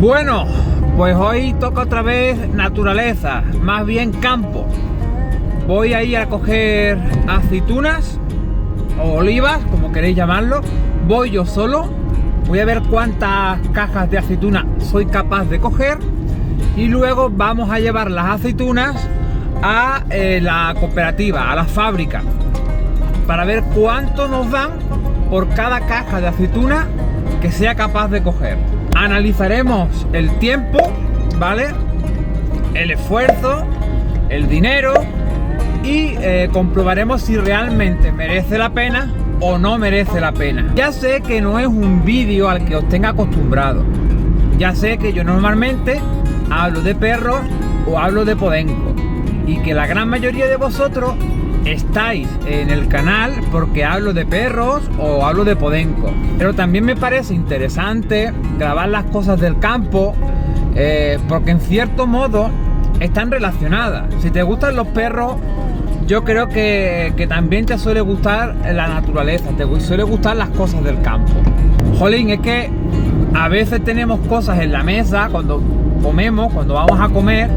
Bueno, pues hoy toca otra vez naturaleza, más bien campo. Voy a ir a coger aceitunas o olivas, como queréis llamarlo. Voy yo solo, voy a ver cuántas cajas de aceitunas soy capaz de coger y luego vamos a llevar las aceitunas a la cooperativa, a la fábrica, para ver cuánto nos dan por cada caja de aceituna que sea capaz de coger. Analizaremos el tiempo, ¿vale? El esfuerzo, el dinero y comprobaremos si realmente merece la pena o no merece la pena. Ya sé que no es un vídeo al que os tenga acostumbrado. Ya sé que yo normalmente hablo de perros o hablo de podenco y que la gran mayoría de vosotros estáis en el canal porque hablo de perros o hablo de podenco, pero también me parece interesante grabar las cosas del campo porque en cierto modo están relacionadas. Si te gustan los perros, yo creo que también te suele gustar la naturaleza, te suele gustar las cosas del campo. Jolín, es que a veces tenemos cosas en la mesa cuando comemos, cuando vamos a comer,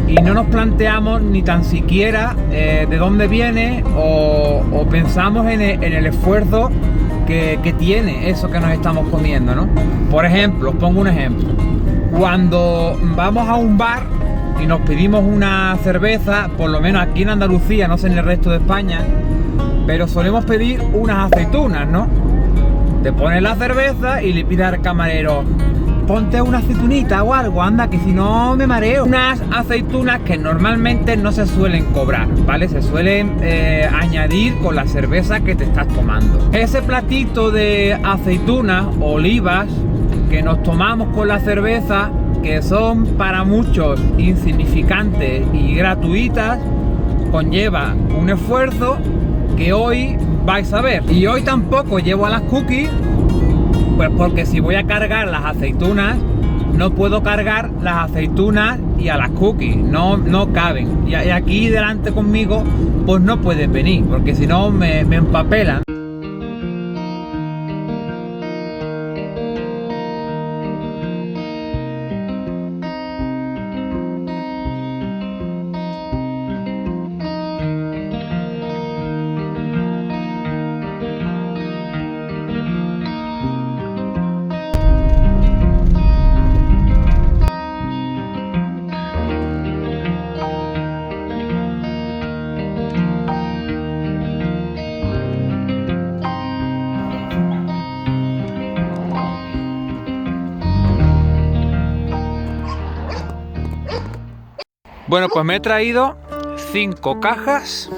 y no nos planteamos ni tan siquiera de dónde viene o pensamos en el esfuerzo que tiene eso que nos estamos comiendo, ¿no? Por ejemplo, os pongo un ejemplo. Cuando vamos a un bar y nos pedimos una cerveza, por lo menos aquí en Andalucía, no sé en el resto de España, pero solemos pedir unas aceitunas, ¿no? Te pones la cerveza y le pides al camarero: ponte una aceitunita o algo, anda, que si no me mareo. Unas aceitunas que normalmente no se suelen cobrar, ¿vale? Se suelen añadir con la cerveza que te estás tomando. Ese platito de aceitunas, olivas, que nos tomamos con la cerveza, que son para muchos insignificantes y gratuitas, conlleva un esfuerzo que hoy vais a ver. Y hoy tampoco llevo a las cookies, pues porque si voy a cargar las aceitunas, no puedo cargar las aceitunas y a las cookies, no caben. Y aquí delante conmigo, pues no pueden venir, porque si no me empapelan. Bueno, pues me he traído 5 cajas,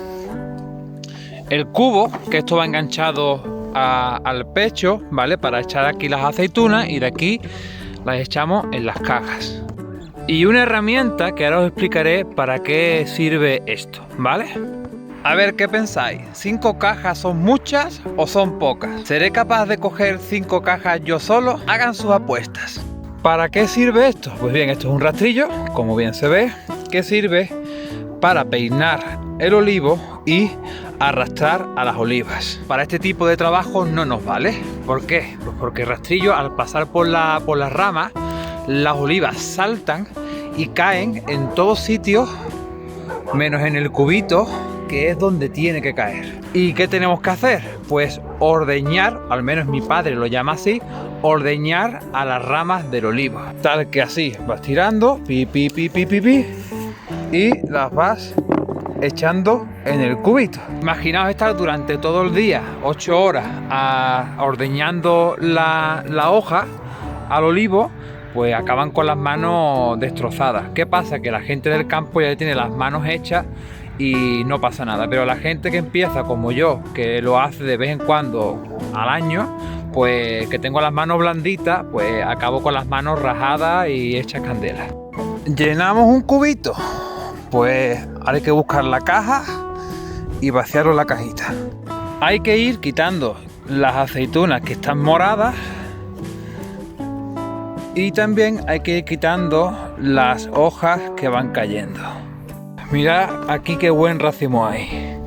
el cubo, que esto va enganchado al pecho, ¿vale? Para echar aquí las aceitunas y de aquí las echamos en las cajas. Y una herramienta que ahora os explicaré para qué sirve esto, ¿vale? A ver, ¿qué pensáis? ¿5 cajas son muchas o son pocas? ¿Seré capaz de coger 5 cajas yo solo? Hagan sus apuestas. ¿Para qué sirve esto? Pues bien, esto es un rastrillo, como bien se ve, que sirve para peinar el olivo y arrastrar a las olivas. Para este tipo de trabajo no nos vale. ¿Por qué? Pues porque el rastrillo, al pasar por las ramas, las olivas saltan y caen en todos sitios menos en el cubito, que es donde tiene que caer. ¿Y qué tenemos que hacer? Pues ordeñar, al menos mi padre lo llama así, ordeñar a las ramas del olivo. Tal que así, vas tirando, pi, pi, pi, pi, pi, pi, y las vas echando en el cubito. Imaginaos estar durante todo el día, 8 horas, ordeñando la hoja al olivo, pues acaban con las manos destrozadas. ¿Qué pasa? Que la gente del campo ya tiene las manos hechas y no pasa nada, pero la gente que empieza como yo, que lo hace de vez en cuando al año, pues que tengo las manos blanditas, pues acabo con las manos rajadas y hechas candela. Llenamos un cubito, pues hay que buscar la caja y vaciarlo en la cajita. Hay que ir quitando las aceitunas que están moradas y también hay que ir quitando las hojas que van cayendo. Mirad aquí qué buen racimo hay.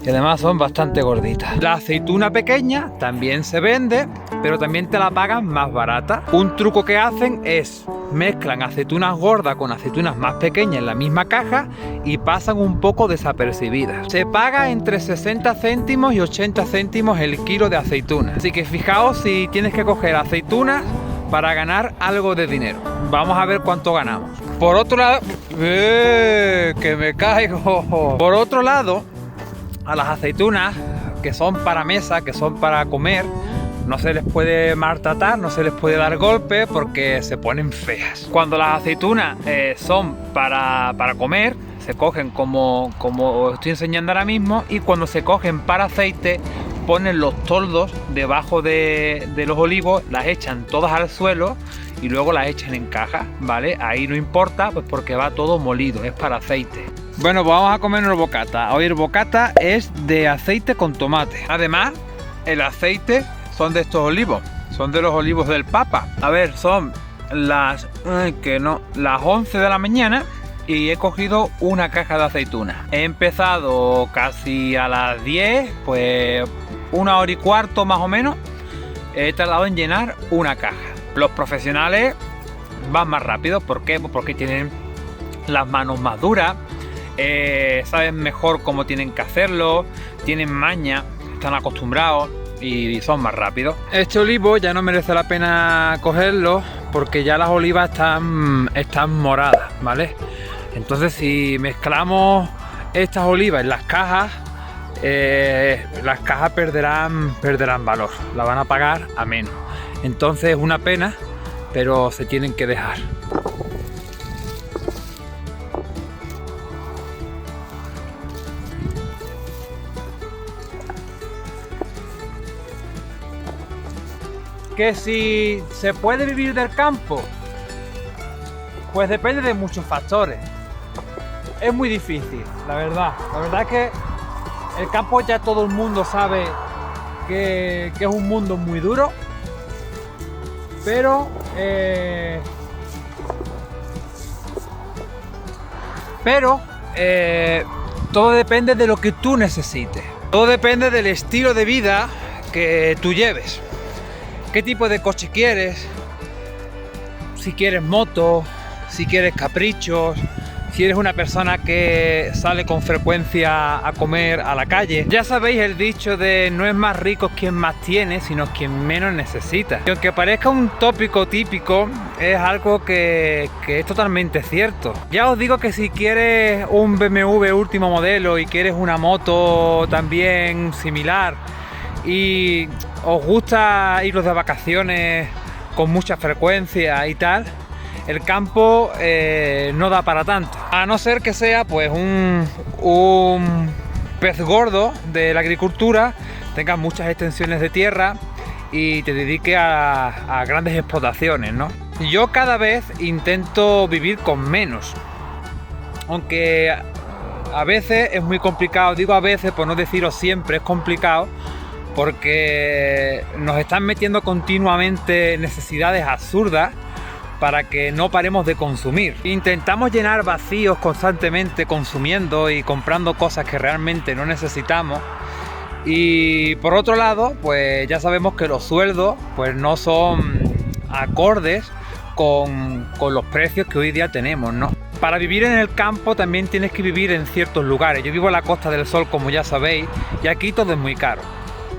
Y además son bastante gorditas. La aceituna pequeña también se vende, pero también te la pagan más barata. Un truco que hacen es mezclan aceitunas gordas con aceitunas más pequeñas en la misma caja y pasan un poco desapercibidas. Se paga entre 60 céntimos y 80 céntimos el kilo de aceitunas. Así que fijaos si tienes que coger aceitunas para ganar algo de dinero. Vamos a ver cuánto ganamos. Por otro lado, que me caigo. Por otro lado, a las aceitunas que son para mesa, que son para comer, no se les puede maltratar, no se les puede dar golpe porque se ponen feas. Cuando las aceitunas son para comer, se cogen como os estoy enseñando ahora mismo, y cuando se cogen para aceite, ponen los toldos debajo de los olivos, las echan todas al suelo y luego las echan en caja, ¿vale? Ahí no importa, pues porque va todo molido, es para aceite. Bueno, pues vamos a comer el bocata. Hoy el bocata es de aceite con tomate. Además, el aceite son de estos olivos, son de los olivos del Papa. A ver, son las 11 de la mañana y he cogido una caja de aceitunas. He empezado casi a las 10, pues 1 hora y cuarto más o menos. He tardado en llenar una caja. Los profesionales van más rápido. ¿Por qué? Pues porque tienen las manos más duras, saben mejor cómo tienen que hacerlo, tienen maña, están acostumbrados y son más rápidos. Este olivo ya no merece la pena cogerlo porque ya las olivas están moradas, ¿vale? Entonces si mezclamos estas olivas en las cajas perderán valor, la van a pagar a menos. Entonces es una pena, pero se tienen que dejar. Que si se puede vivir del campo, pues depende de muchos factores. Es muy difícil, la verdad. La verdad es que el campo ya todo el mundo sabe que es un mundo muy duro, pero todo depende de lo que tú necesites. Todo depende del estilo de vida que tú lleves. ¿Qué tipo de coche quieres? Si quieres moto, si quieres caprichos, si eres una persona que sale con frecuencia a comer a la calle. Ya sabéis el dicho de no es más rico quien más tiene, sino quien menos necesita. Y aunque parezca un tópico típico, es algo que es totalmente cierto. Ya os digo que si quieres un BMW último modelo y quieres una moto también similar y os gusta iros de vacaciones con mucha frecuencia y tal, el campo no da para tanto, a no ser que sea pues un pez gordo de la agricultura, tenga muchas extensiones de tierra y te dedique a grandes explotaciones, ¿no? Yo cada vez intento vivir con menos, aunque a veces es muy complicado. Digo a veces por no deciros siempre, es complicado porque nos están metiendo continuamente necesidades absurdas para que no paremos de consumir. Intentamos llenar vacíos constantemente consumiendo y comprando cosas que realmente no necesitamos. Y por otro lado, pues ya sabemos que los sueldos pues no son acordes con los precios que hoy día tenemos, ¿no? Para vivir en el campo también tienes que vivir en ciertos lugares. Yo vivo en la Costa del Sol, como ya sabéis, y aquí todo es muy caro.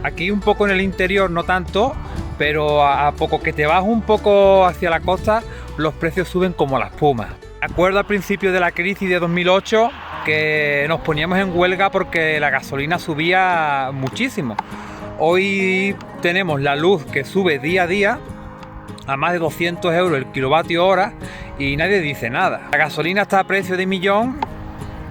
Aquí un poco en el interior no tanto, pero a poco que te vas un poco hacia la costa, los precios suben como la espuma. Me acuerdo al principio de la crisis de 2008 que nos poníamos en huelga porque la gasolina subía muchísimo. Hoy tenemos la luz que sube día a día a más de 200 euros el kilovatio hora y nadie dice nada. La gasolina está a precio de millón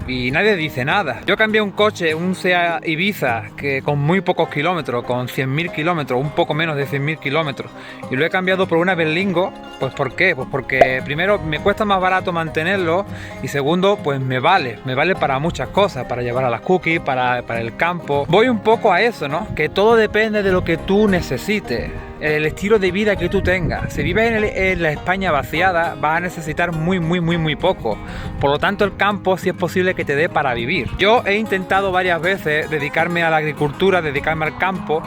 y nadie dice nada. Yo cambié un coche, un Seat Ibiza, que con muy pocos kilómetros, con 100.000 kilómetros, un poco menos de 100.000 kilómetros, y lo he cambiado por una Berlingo. Pues ¿por qué? Pues porque primero me cuesta más barato mantenerlo y segundo pues me vale para muchas cosas, para llevar a las cookies, para el campo. Voy un poco a eso, ¿no? Que todo depende de lo que tú necesites, el estilo de vida que tú tengas. Si vives en la España vaciada, vas a necesitar muy poco. Por lo tanto, el campo sí es posible que te dé para vivir. Yo he intentado varias veces dedicarme a la agricultura, dedicarme al campo,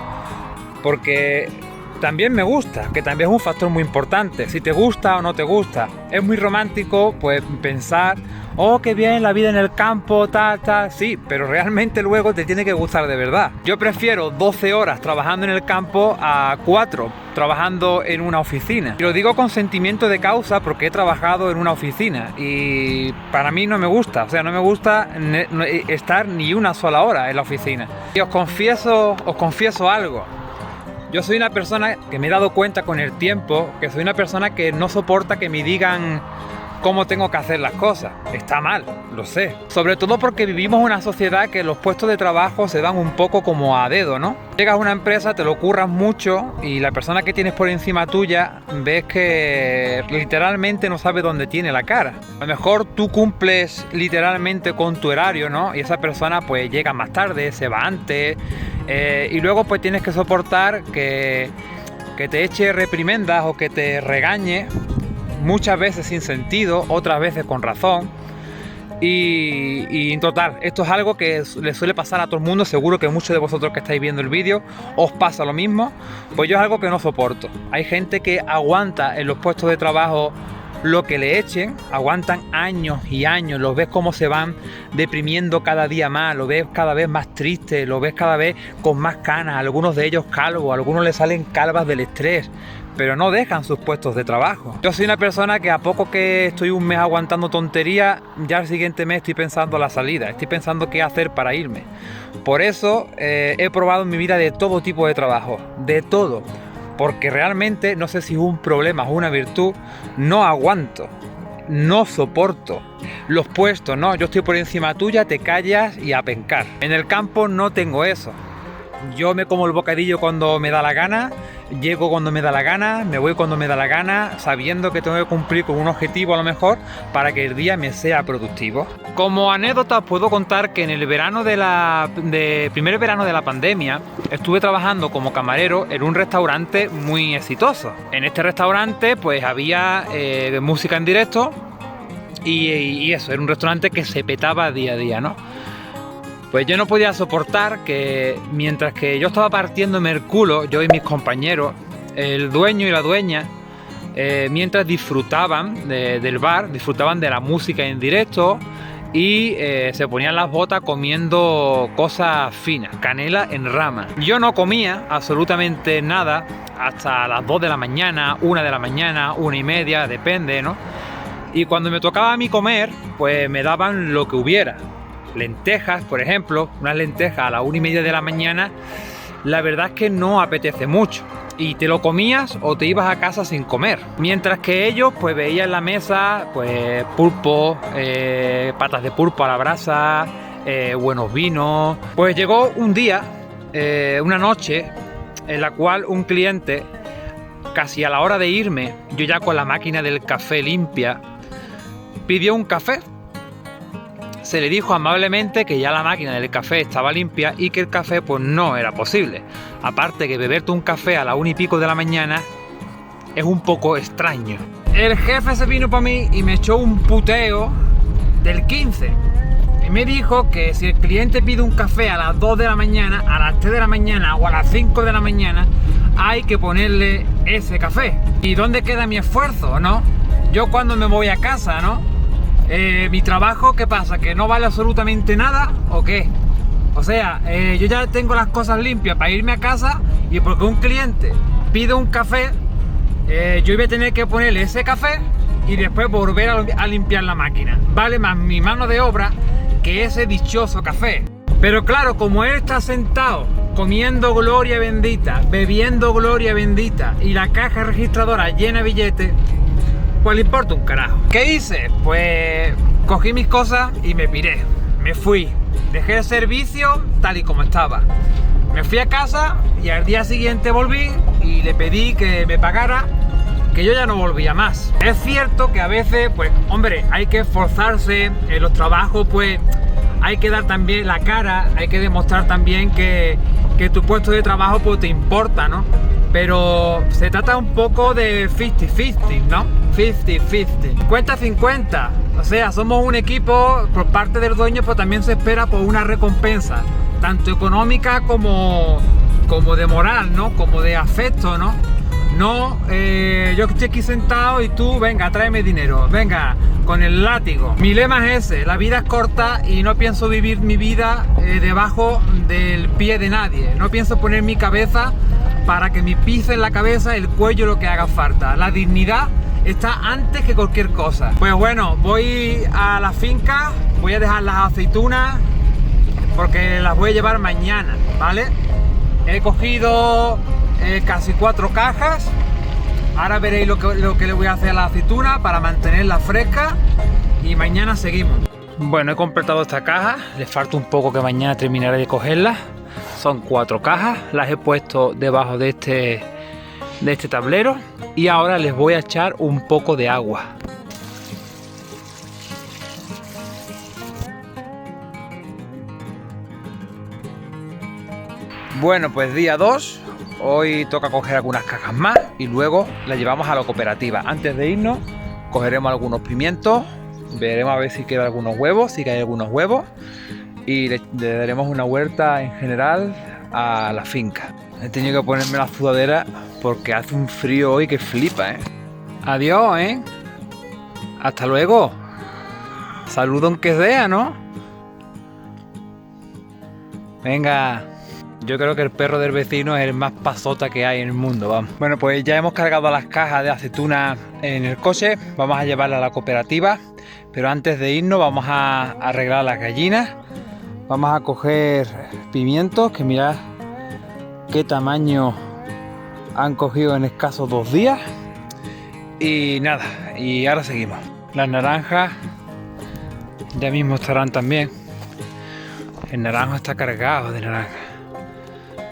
porque también me gusta, que también es un factor muy importante, si te gusta o no te gusta. Es muy romántico pues pensar, oh, qué bien la vida en el campo, tal, sí, pero realmente luego te tiene que gustar de verdad. Yo prefiero 12 horas trabajando en el campo a 4 trabajando en una oficina. Y lo digo con sentimiento de causa porque he trabajado en una oficina y para mí no me gusta, o sea, no me gusta estar ni una sola hora en la oficina. Y os confieso algo. Yo soy una persona que me he dado cuenta con el tiempo que soy una persona que no soporta que me digan cómo tengo que hacer las cosas. Está mal, lo sé. Sobre todo porque vivimos una sociedad que los puestos de trabajo se dan un poco como a dedo, ¿no? Llegas a una empresa, te lo curras mucho y la persona que tienes por encima tuya ves que literalmente no sabe dónde tiene la cara. A lo mejor tú cumples literalmente con tu horario, ¿no? Y esa persona pues llega más tarde, se va antes y luego pues tienes que soportar que te eche reprimendas o que te regañe. Muchas veces sin sentido, otras veces con razón. Y en total, esto es algo que le suele pasar a todo el mundo. Seguro que muchos de vosotros que estáis viendo el vídeo os pasa lo mismo. Pues yo es algo que no soporto. Hay gente que aguanta en los puestos de trabajo lo que le echen, aguantan años y años, los ves cómo se van deprimiendo cada día más, lo ves cada vez más triste, lo ves cada vez con más canas, algunos de ellos calvos, a algunos les salen calvas del estrés, pero no dejan sus puestos de trabajo. Yo soy una persona que a poco que estoy un mes aguantando tonterías, ya el siguiente mes estoy pensando la salida, estoy pensando qué hacer para irme. Por eso he probado en mi vida de todo tipo de trabajo, de todo. Porque realmente, no sé si es un problema o una virtud, no aguanto, no soporto los puestos, no, yo estoy por encima tuya, te callas y a pencar. En el campo no tengo eso. Yo me como el bocadillo cuando me da la gana, llego cuando me da la gana, me voy cuando me da la gana, sabiendo que tengo que cumplir con un objetivo a lo mejor para que el día me sea productivo. Como anécdota os puedo contar que en el verano primer verano de la pandemia estuve trabajando como camarero en un restaurante muy exitoso. En este restaurante pues había música en directo y eso, era un restaurante que se petaba día a día, ¿no? Pues yo no podía soportar que mientras que yo estaba partiéndome el culo, yo y mis compañeros, el dueño y la dueña, mientras disfrutaban del bar, disfrutaban de la música en directo y se ponían las botas comiendo cosas finas, canela en rama. Yo no comía absolutamente nada hasta las 2 de la mañana, 1 de la mañana, 1:30, depende, ¿no? Y cuando me tocaba a mí comer, pues me daban lo que hubiera. Lentejas, por ejemplo, unas lentejas a las 1:30 de la mañana, la verdad es que no apetece mucho. Y te lo comías o te ibas a casa sin comer. Mientras que ellos, pues veían en la mesa, pues pulpo, patas de pulpo a la brasa, buenos vinos. Pues llegó un día, una noche, en la cual un cliente, casi a la hora de irme, yo ya con la máquina del café limpia, pidió un café. Se le dijo amablemente que ya la máquina del café estaba limpia y que el café pues no era posible. Aparte que beberte un café a las 1:00 de la mañana es un poco extraño. El jefe se vino para mí y me echó un puteo del 15. Y me dijo que si el cliente pide un café a las 2 de la mañana, a las 3 de la mañana o a las 5 de la mañana, hay que ponerle ese café. ¿Y dónde queda mi esfuerzo, no? Yo cuando me voy a casa, ¿no? Mi trabajo, ¿qué pasa? ¿Que no vale absolutamente nada o qué? O sea, yo ya tengo las cosas limpias para irme a casa y porque un cliente pide un café, yo voy a tener que ponerle ese café y después volver a limpiar la máquina. Vale más mi mano de obra que ese dichoso café. Pero claro, como él está sentado comiendo gloria bendita, bebiendo gloria bendita y la caja registradora llena de billetes, pues le importa un carajo. ¿Qué hice? Pues cogí mis cosas y me piré. Me fui. Dejé el servicio tal y como estaba. Me fui a casa y al día siguiente volví y le pedí que me pagara, que yo ya no volvía más. Es cierto que a veces, pues, hombre, hay que esforzarse en los trabajos, pues hay que dar también la cara, hay que demostrar también que tu puesto de trabajo pues te importa, ¿no? Pero se trata un poco de 50-50, ¿no? 50-50, 50-50. O sea, somos un equipo por parte del dueño, pero también se espera por una recompensa, tanto económica como como de moral, ¿no? Como de afecto, ¿no? No, yo estoy aquí sentado y tú, venga, tráeme dinero, venga, con el látigo. Mi lema es ese: la vida es corta y no pienso vivir mi vida debajo del pie de nadie. No pienso poner mi cabeza para que me pise en la cabeza, el cuello, lo que haga falta. La dignidad está antes que cualquier cosa. Pues bueno, voy a la finca, voy a dejar las aceitunas porque las voy a llevar mañana, ¿vale? He cogido casi 4 cajas. Ahora veréis lo que le voy a hacer a la aceituna para mantenerla fresca y mañana seguimos. Bueno, he completado esta caja, le falta un poco que mañana terminaré de cogerla. Son 4 cajas, las he puesto debajo de este tablero y ahora les voy a echar un poco de agua. Bueno, pues día 2, hoy toca coger algunas cajas más y luego las llevamos a la cooperativa. Antes de irnos cogeremos algunos pimientos, veremos a ver si quedan algunos huevos, si hay algunos huevos, y le daremos una huerta en general a la finca. He tenido que ponerme la sudadera porque hace un frío hoy que flipa, ¿eh? Adiós, ¿eh? Hasta luego. Saludo aunque sea, ¿no? Venga. Yo creo que el perro del vecino es el más pasota que hay en el mundo, vamos. Bueno, pues ya hemos cargado las cajas de aceitunas en el coche. Vamos a llevarlas a la cooperativa. Pero antes de irnos vamos a arreglar las gallinas. Vamos a coger pimientos, que mirad qué tamaño han cogido en escasos 2 días. Y nada, y ahora seguimos. Las naranjas ya mismo estarán también. El naranjo está cargado de naranja.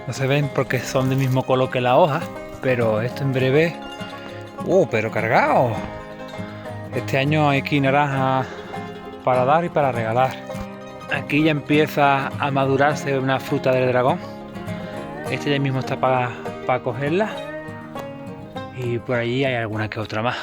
No se ven porque son del mismo color que la hoja, pero esto en breve... pero cargado. Este año hay aquí naranja para dar y para regalar. Aquí ya empieza a madurarse una fruta del dragón. Este ya mismo está para cogerla. Y por allí hay alguna que otra más.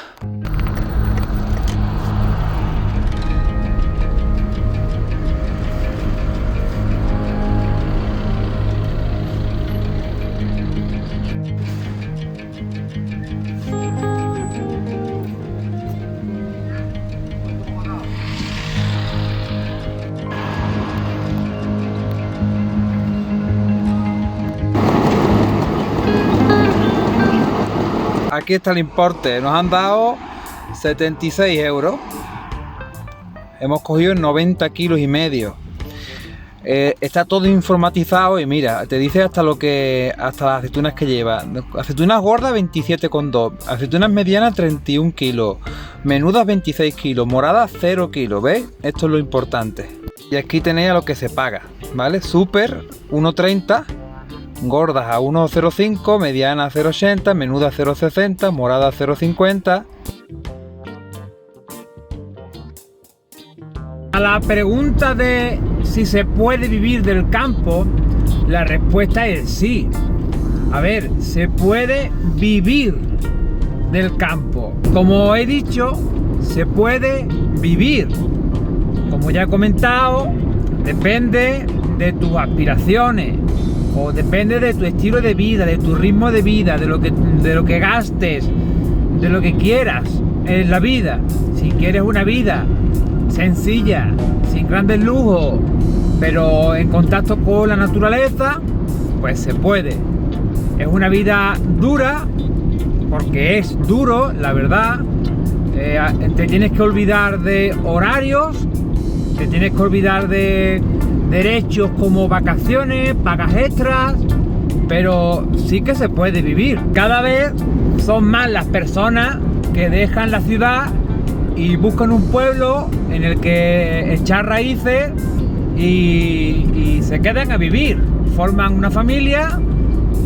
Aquí está el importe, nos han dado 76 euros. Hemos cogido 90 kilos y medio. Está todo informatizado y mira, te dice hasta las aceitunas que lleva. Aceitunas gordas 27,2, aceitunas medianas 31 kilos, menudas 26 kilos, moradas 0 kilos, ¿ves? Esto es lo importante. Y aquí tenéis a lo que se paga, ¿vale? Super 1,30. Gordas a 1,05, medianas 0,80, menudas 0,60, moradas 0,50. A la pregunta de si se puede vivir del campo, la respuesta es sí. A ver, se puede vivir del campo. Como he dicho, se puede vivir. Como ya he comentado, depende de tus aspiraciones. O depende de tu estilo de vida, de tu ritmo de vida, de lo que gastes, de lo que quieras en la vida. Si quieres una vida sencilla, sin grandes lujos, pero en contacto con la naturaleza, pues se puede. Es una vida dura, porque es duro, la verdad. Te tienes que olvidar de horarios, te tienes que olvidar de derechos como vacaciones, pagas extras, pero sí que se puede vivir. Cada vez son más las personas que dejan la ciudad y buscan un pueblo en el que echar raíces y se quedan a vivir, forman una familia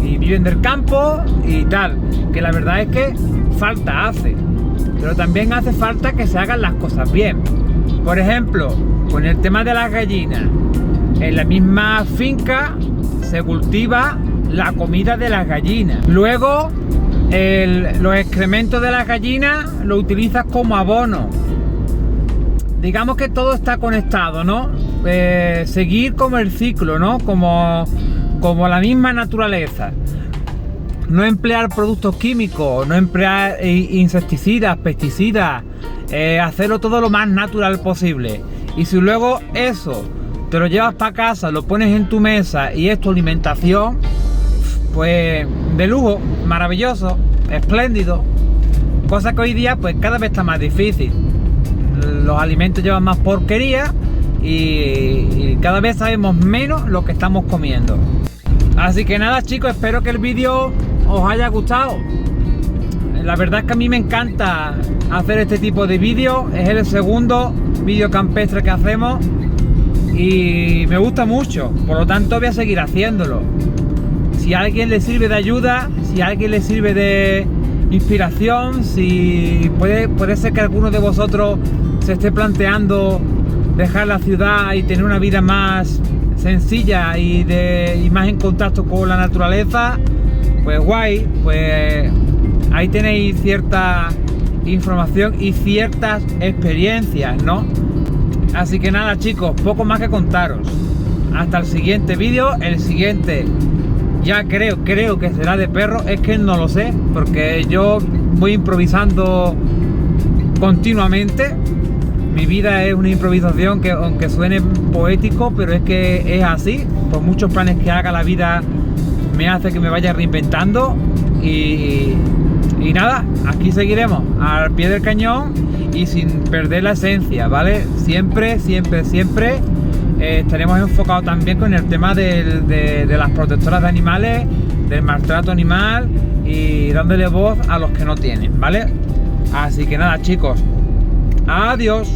y viven del campo y tal, que la verdad es que falta hace, pero también hace falta que se hagan las cosas bien. Por ejemplo, con el tema de las gallinas, en la misma finca se cultiva la comida de las gallinas. Luego los excrementos de las gallinas lo utilizas como abono. Digamos que todo está conectado, ¿no? Seguir como el ciclo, ¿no? Como como la misma naturaleza. No emplear productos químicos, no emplear insecticidas, pesticidas, hacerlo todo lo más natural posible. Y si luego eso te lo llevas para casa, lo pones en tu mesa y es tu alimentación, pues de lujo, maravilloso, espléndido. Cosa que hoy día pues cada vez está más difícil. Los alimentos llevan más porquería y cada vez sabemos menos lo que estamos comiendo. Así que nada, chicos, espero que el vídeo os haya gustado. La verdad es que a mí me encanta hacer este tipo de vídeos. Es el segundo vídeo campestre que hacemos y me gusta mucho, por lo tanto voy a seguir haciéndolo. Si a alguien le sirve de ayuda, si a alguien le sirve de inspiración, si puede ser que alguno de vosotros se esté planteando dejar la ciudad y tener una vida más sencilla y más en contacto con la naturaleza, pues guay, pues ahí tenéis cierta información y ciertas experiencias, ¿no? Así que nada, chicos, poco más que contaros. Hasta el siguiente vídeo. El siguiente ya creo que será de perro. Es que no lo sé, porque yo voy improvisando continuamente. Mi vida es una improvisación que, aunque suene poético, pero es que es así. Por muchos planes que haga, la vida me hace que me vaya reinventando. Y nada, aquí seguiremos al pie del cañón y sin perder la esencia, ¿vale? Siempre estaremos enfocados también con el tema de las protectoras de animales, del maltrato animal y dándole voz a los que no tienen, ¿vale? Así que nada, chicos, adiós.